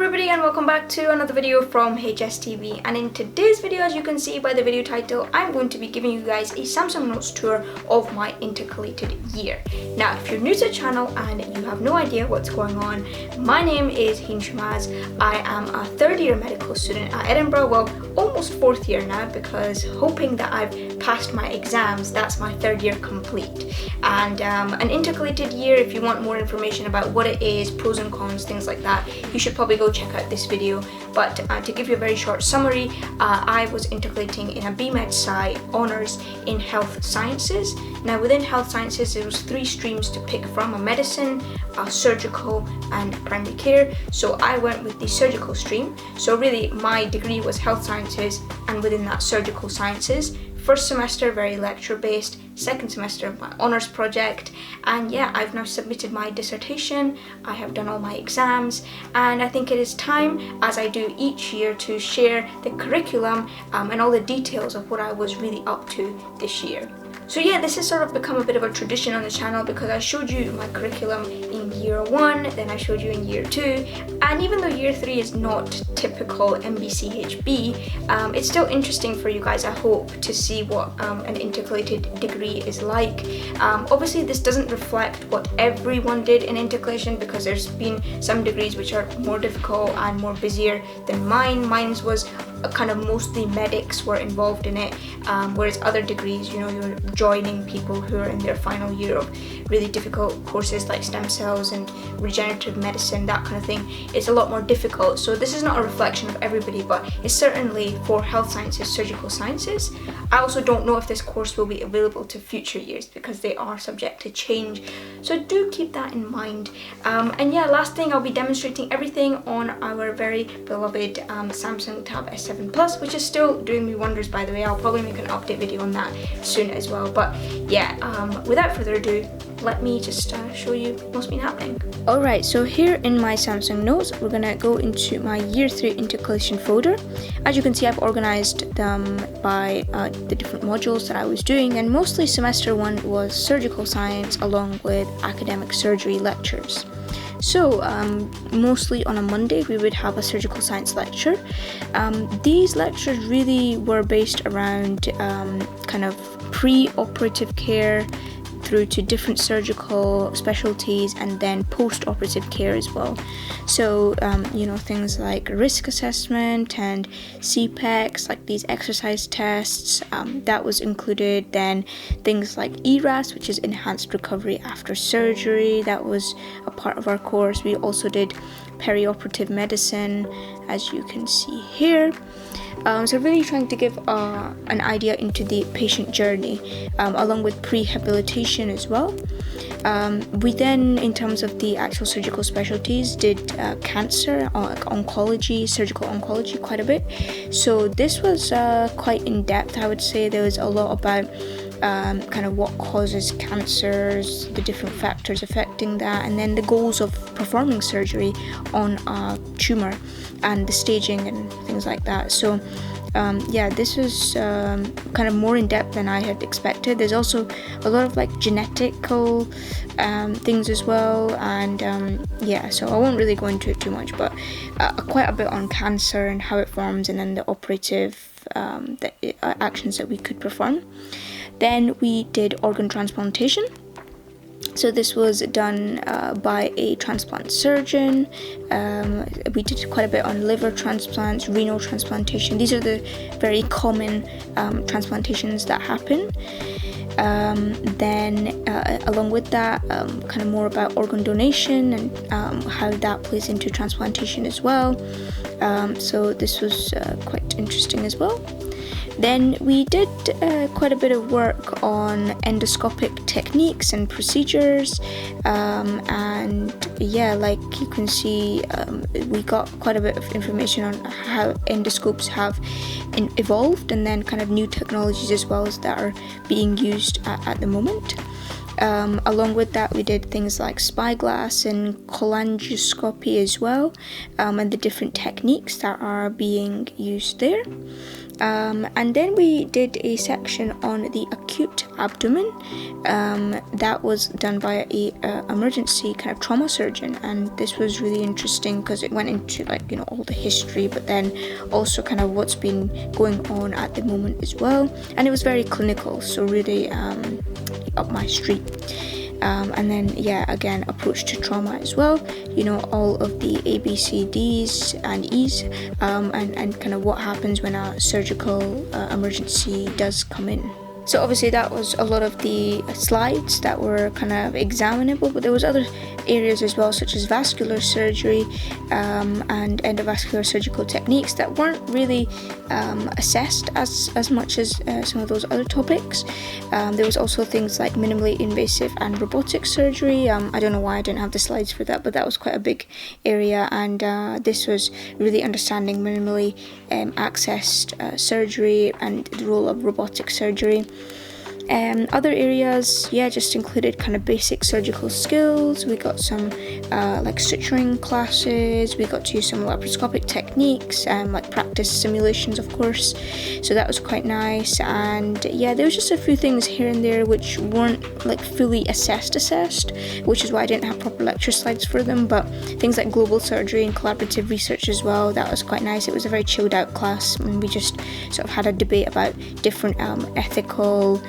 everybody and welcome back to another video from HSTV, and in today's video, as you can see by the video title, I'm going to be giving you guys a Samsung Notes tour of my intercalated year. Now, if you're new to the channel and you have no idea what's going on, my name is Heen Shamaz. I am a third year medical student at Edinburgh, well, almost fourth year now, because hoping that I've passed my exams, that's my third year complete. And an intercalated year, if you want more information about what it is, pros and cons, things like that, you should probably go check out this video. But to give you a very short summary, I was intercalating in a BMedSci honours in health sciences. Now within health sciences there was 3 streams to pick from: a medicine, a surgical and primary care. So I went with the surgical stream. So really my degree was health sciences and within that surgical sciences. First semester very lecture based, second semester my honours project, and yeah, I've now submitted my dissertation, I have done all my exams, and I think it is time, as I do each year, to share the curriculum and all the details of what I was really up to this year. So yeah, this has sort of become a bit of a tradition on the channel because I showed you my curriculum in year 1, then I showed you in year 2, and even though year 3 is not typical MBCHB, it's still interesting for you guys, I hope, to see what an intercalated degree is like. Obviously this doesn't reflect what everyone did in intercalation because there's been some degrees which are more difficult and more busier than mine. Mine's was kind of mostly medics were involved in it, whereas other degrees, you know, you're joining people who are in their final year of really difficult courses like stem cells and regenerative medicine, that kind of thing. It's a lot more difficult. So this is not a reflection of everybody, but it's certainly for health sciences, surgical sciences. I also don't know if this course will be available to future years because they are subject to change, so do keep that in mind. And yeah, last thing, I'll be demonstrating everything on our very beloved Samsung Tab S7 Plus, which is still doing me wonders, by the way. I'll probably make an update video on that soon as well. But yeah, without further ado, let me just show you what's been happening. Alright, so here in my Samsung Notes, we're gonna go into my year 3 intercalation folder. As you can see, I've organized them by the different modules that I was doing, and mostly semester 1 was surgical science along with academic surgery lectures. So mostly on a Monday we would have a surgical science lecture. These lectures really were based around kind of pre-operative care through to different surgical specialties, and then post-operative care as well. So you know, things like risk assessment and CPECs, like these exercise tests, that was included. Then things like ERAS, which is enhanced recovery after surgery, that was a part of our course. We also did perioperative medicine, as you can see here. So really trying to give an idea into the patient journey, along with prehabilitation as well. We then, in terms of the actual surgical specialties, did cancer, oncology, surgical oncology quite a bit. So this was quite in-depth, I would say. There was a lot about kind of what causes cancers, the different factors affecting that, and then the goals of performing surgery on a tumor and the staging and things like that. So yeah, this was kind of more in depth than I had expected. There's also a lot of like genetical things as well, and yeah, so I won't really go into it too much, but quite a bit on cancer and how it forms, and then the operative actions that we could perform. Then we did organ transplantation. So this was done by a transplant surgeon. We did quite a bit on liver transplants, renal transplantation. These are the very common transplantations that happen. Then along with that, kind of more about organ donation and how that plays into transplantation as well. So this was quite interesting as well. Then we did quite a bit of work on endoscopic techniques and procedures, and yeah, like you can see, we got quite a bit of information on how endoscopes have evolved, and then kind of new technologies as well as that are being used at the moment. Along with that, we did things like spyglass and cholangioscopy as well, and the different techniques that are being used there. And then we did a section on the acute abdomen that was done by a emergency kind of trauma surgeon, and this was really interesting because it went into all the history, but then also kind of what's been going on at the moment as well, and it was very clinical, so really up my street. And then again, approach to trauma as well, all of the ABCDs and E's, and kind of what happens when a surgical emergency does come in. So obviously that was a lot of the slides that were kind of examinable, but there was other areas as well, such as vascular surgery and endovascular surgical techniques that weren't really assessed as much as some of those other topics. There was also things like minimally invasive and robotic surgery. I don't know why I didn't have the slides for that, but that was quite a big area, and this was really understanding minimally accessed surgery and the role of robotic surgery. Other areas, just included kind of basic surgical skills. We got some like suturing classes. We got to use some laparoscopic techniques and like practice simulations, of course. So that was quite nice. And there was just a few things here and there which weren't like fully assessed, which is why I didn't have proper lecture slides for them. But things like global surgery and collaborative research as well, that was quite nice. It was a very chilled out class, and we just sort of had a debate about different ethical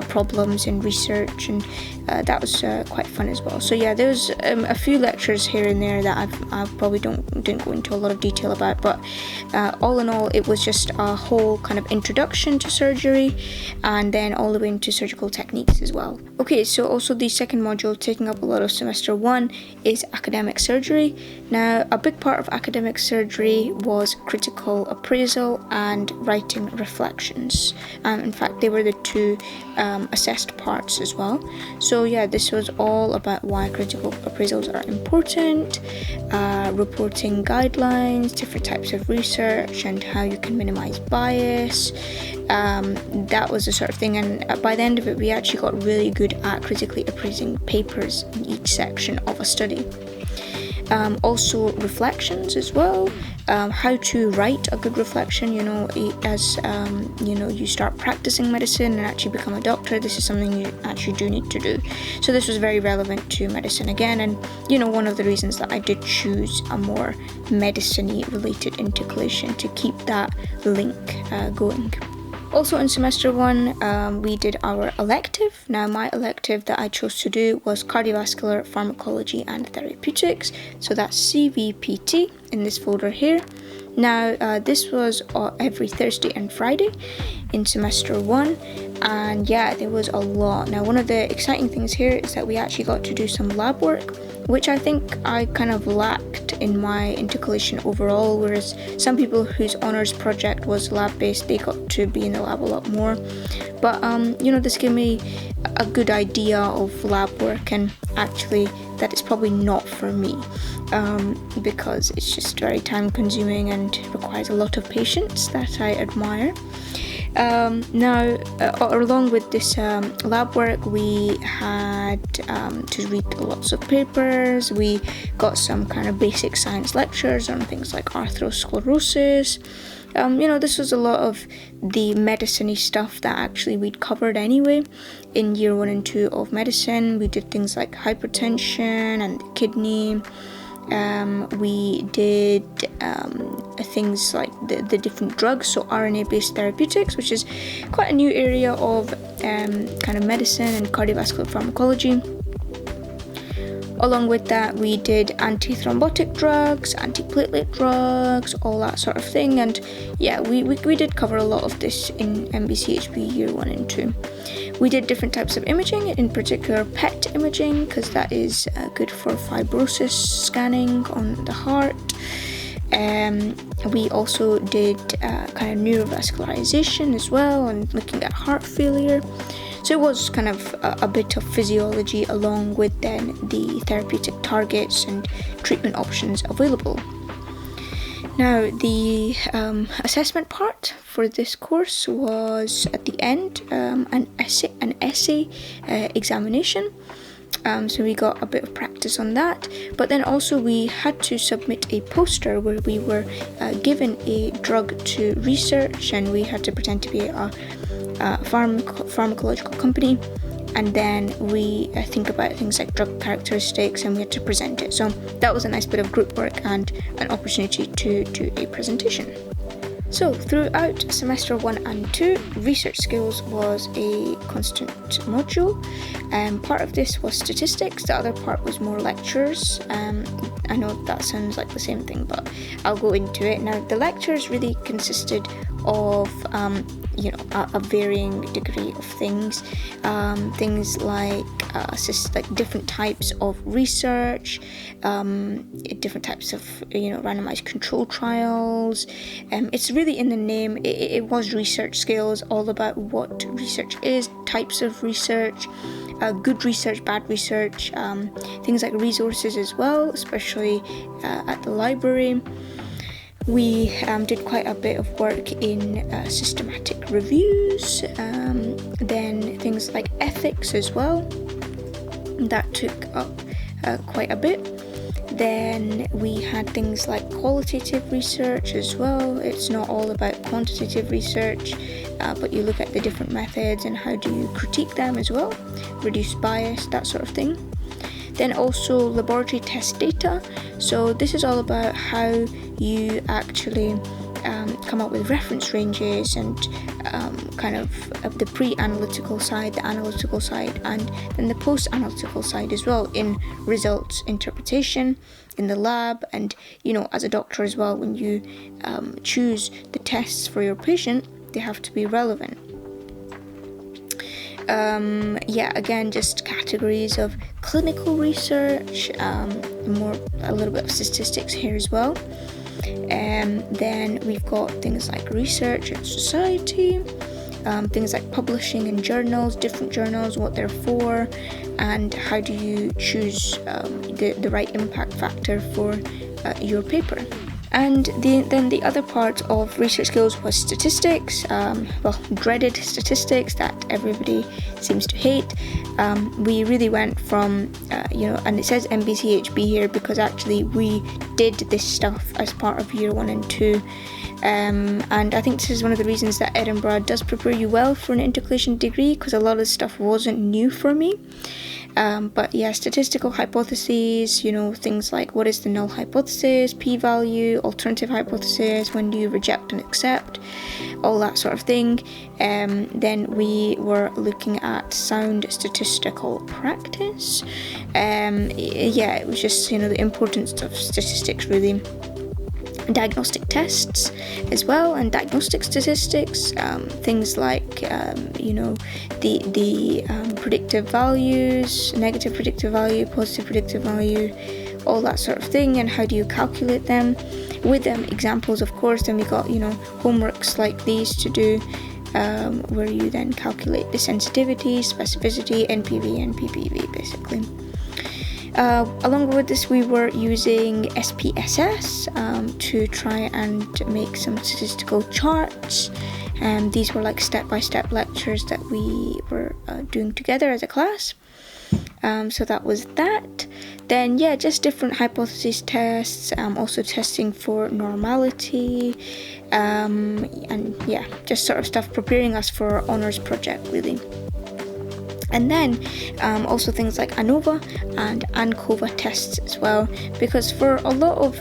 problems in research, and that was quite fun as well. So there was a few lectures here and there that I probably didn't go into a lot of detail about, but all in all, it was just a whole kind of introduction to surgery, and then all the way into surgical techniques as well. Okay, so also the second module taking up a lot of semester 1 is academic surgery. Now, a big part of academic surgery was critical appraisal and writing reflections. In fact, they were the two assessed parts as well. So this was all about why critical appraisals are important, reporting guidelines, different types of research, and how you can minimize bias. That was the sort of thing, and by the end of it, we actually got really good at critically appraising papers in each section of a study. Also reflections as well, how to write a good reflection, as you start practicing medicine and actually become a doctor. This is something you actually do need to do. So this was very relevant to medicine again, and one of the reasons that I did choose a more medicine-y related intercalation to keep that link going. Also in semester 1, we did our elective. Now my elective that I chose to do was cardiovascular pharmacology and therapeutics. So that's CVPT in this folder here. Now this was every Thursday and Friday in semester 1, and there was a lot. Now one of the exciting things here is that we actually got to do some lab work, which I think I kind of lacked in my intercalation overall, whereas some people whose honours project was lab-based, they got to be in the lab a lot more. But this gave me a good idea of lab work, and actually that is probably not for me, because it's just very time consuming and requires a lot of patience that I admire. Now, along with this lab work, we had to read lots of papers. We got some kind of basic science lectures on things like atherosclerosis. This was a lot of the medicine-y stuff that actually we'd covered anyway in year 1 and 2 of medicine. We did things like hypertension and the kidney. We did things like the different drugs, so RNA-based therapeutics, which is quite a new area of kind of medicine and cardiovascular pharmacology. Along with that, we did antithrombotic drugs, antiplatelet drugs, all that sort of thing, and we did cover a lot of this in MBCHB year 1 and 2. We did different types of imaging, in particular PET imaging, because that is good for fibrosis scanning on the heart. We also did kind of neurovascularization as well, and looking at heart failure. So it was kind of a bit of physiology, along with then the therapeutic targets and treatment options available. Now, the assessment part for this course was at the end an essay examination. So we got a bit of practice on that, but then also we had to submit a poster where we were given a drug to research, and we had to pretend to be a pharmacological company, and then we think about things like drug characteristics, and we had to present it. So that was a nice bit of group work and an opportunity to do a presentation. So throughout semester 1 and 2, research skills was a constant module. Part of this was statistics, the other part was more lectures. I know that sounds like the same thing, but I'll go into it. Now, the lectures really consisted of a varying degree of things like different types of research, different types of randomized control trials. It's really in the name. It was research skills, all about what research is, types of research, good research, bad research, things like resources as well, especially at the library. We did quite a bit of work in systematic reviews, then things like ethics as well. That took up quite a bit. Then we had things like qualitative research as well. It's not all about quantitative research, but you look at the different methods and how do you critique them as well, reduce bias, that sort of thing. Then also laboratory test data. So this is all about how you actually come up with reference ranges and kind of the pre-analytical side, the analytical side, and then the post-analytical side as well in results interpretation in the lab, and as a doctor as well, when you choose the tests for your patient, they have to be relevant. Again, just categories of clinical research, a little bit of statistics here as well. Then we've got things like research and society, things like publishing in journals, different journals, what they're for, and how do you choose the right impact factor for your paper. And then the other part of research skills was statistics, dreaded statistics that everybody seems to hate. We really went from, and it says MBCHB here because actually we did this stuff as part of year 1 and 2. And I think this is one of the reasons that Edinburgh does prepare you well for an intercalation degree, because a lot of this stuff wasn't new for me. But yeah, statistical hypotheses, things like what is the null hypothesis, p-value, alternative hypothesis, when do you reject and accept, all that sort of thing. Then we were looking at sound statistical practice. It was just, the importance of statistics really. Diagnostic tests as well, and diagnostic statistics, things like the predictive values, negative predictive value, positive predictive value, all that sort of thing, and how do you calculate them with examples, of course. Then we got homeworks like these to do, where you then calculate the sensitivity, specificity, NPV and PPV basically. Along with this, we were using SPSS to try and make some statistical charts. These were like step-by-step lectures that we were doing together as a class. So that was that. Then just different hypothesis tests, also testing for normality, and just sort of stuff preparing us for our honours project really. And then also things like ANOVA and ANCOVA tests as well, because for a lot of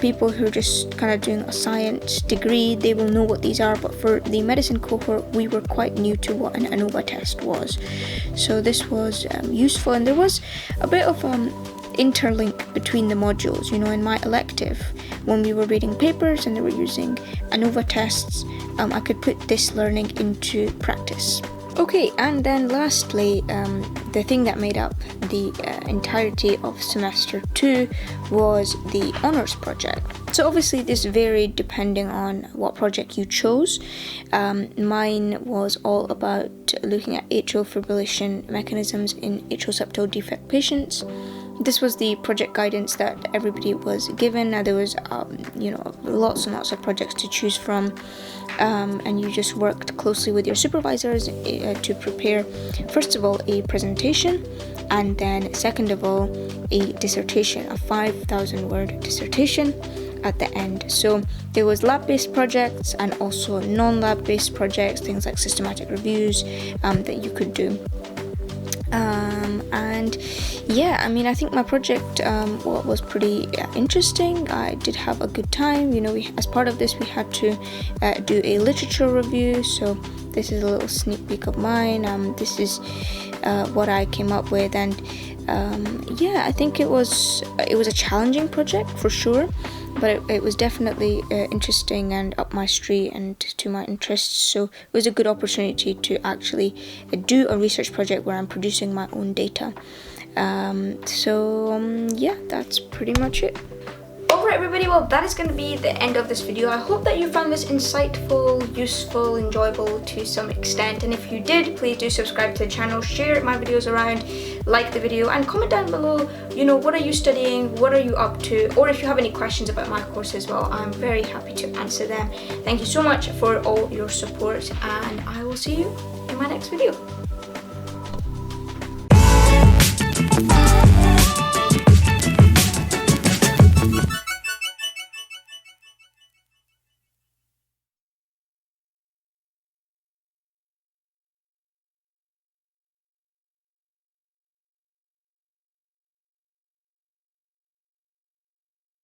people who are just kind of doing a science degree, they will know what these are, but for the medicine cohort, we were quite new to what an ANOVA test was. So this was useful, and there was a bit of interlink between the modules. In my elective, when we were reading papers and they were using ANOVA tests, I could put this learning into practice. Okay, and then lastly, the thing that made up the entirety of semester 2 was the honours project. So obviously this varied depending on what project you chose. Mine was all about looking at atrial fibrillation mechanisms in atrial septal defect patients. this was the project guidance that everybody was given. There was lots and lots of projects to choose from, and you just worked closely with your supervisors to prepare, first of all, a presentation, and then second of all, a dissertation, a 5,000 word dissertation at the end. So there was lab-based projects and also non-lab-based projects, things like systematic reviews that you could do. And yeah, I mean, I think my project was pretty interesting. I did have a good time. As part of this, we had to do a literature review. So this is a little sneak peek of mine. This is what I came up with, and yeah, I think it was a challenging project for sure, but it was definitely interesting and up my street and to my interests. So it was a good opportunity to actually do a research project where I'm producing my own data. Yeah, that's pretty much it. Alright everybody, well that is going to be the end of this video. I hope that you found this insightful, useful, enjoyable to some extent, and if you did, please do subscribe to the channel, share my videos around, like the video, and comment down below, what are you studying, what are you up to, or if you have any questions about my course as well, I'm very happy to answer them. Thank you so much for all your support, and I will see you in my next video.